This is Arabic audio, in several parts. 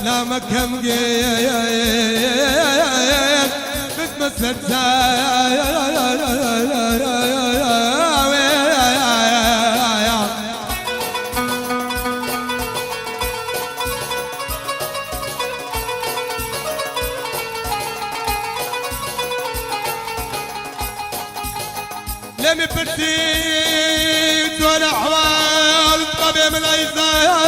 لا مكم جيت بتمسك لم يبتدي ولا حوال طبيب الأيزام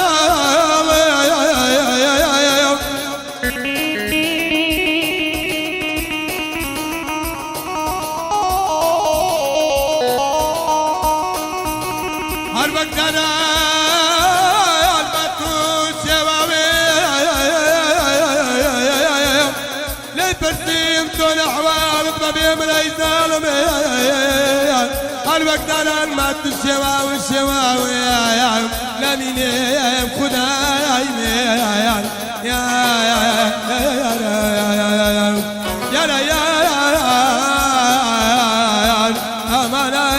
هربك أنا البتوش شبابي لا يبتدي ولا حوال طبيب الأيزام الوقت أنا المات الشواوي الشواوي لا مين خداي يا أمانة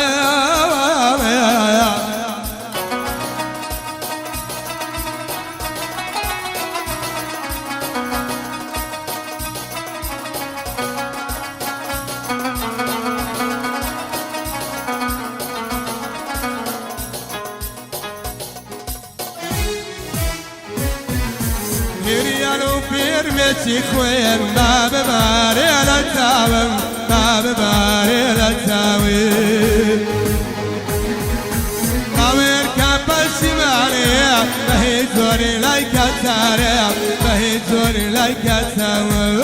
ريالو بيرمتي خوين ما بباري للتاوم ما بباري للتاوي قوير كابل شمالي فهي زوري لايك التاريخ فهي زوري لايك التاوي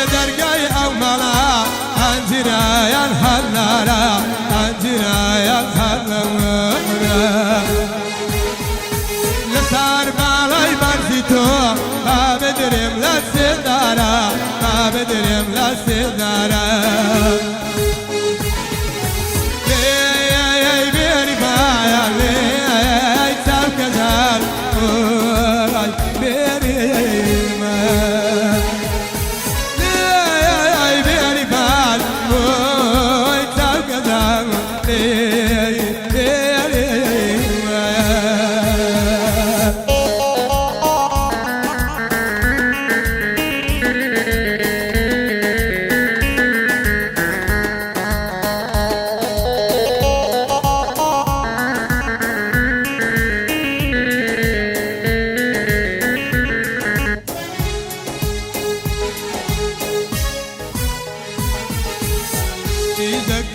درقاي أو ملا أنجرا يا الهلالة أنجرا يا الهلالة لسار بالي برزيتو ما بدرم للسدارة ما بدرم للسدارة لي بيري بايا لي تاوك زال بيري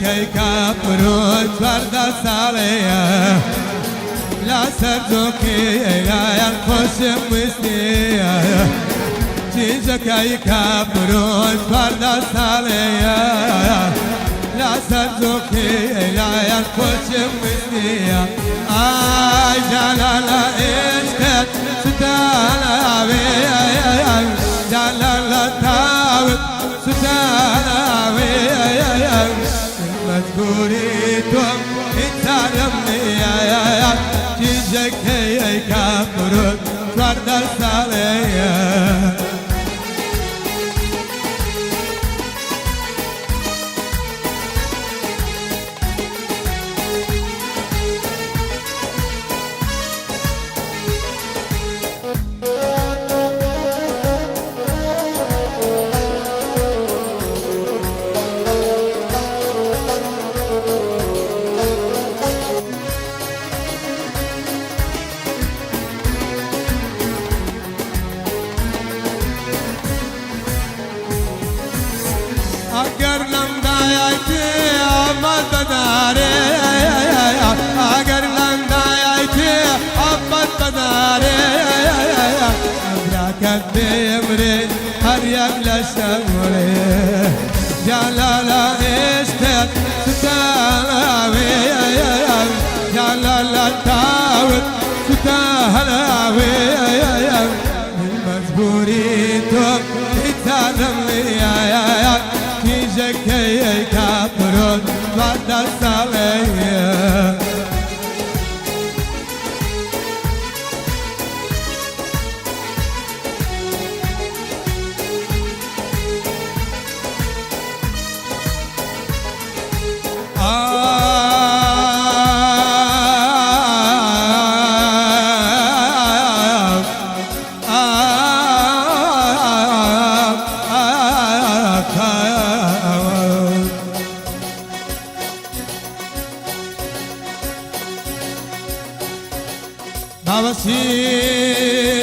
كي كابروت فردا سالية لا سرزوكي لا ينقص مستية جيزة كي كابروت فردا سالية لا سرزوكي لا ينقص مستية آي جلالا إشكت ستانا بيا جلالا تاوت ستانا بيا مذكوريتم اتعلمني يا جيجك هي كابروت فرد السالية أقر لم دايتي أمد بداري أقر لم دايتي أمد بداري عمري هريم لشمري جلالا اشتاق ستاوي جلالا تاوت ستاهلاوي المجبورين توب يتعلم يا في جكي كابرون بعد الصلاة Babasi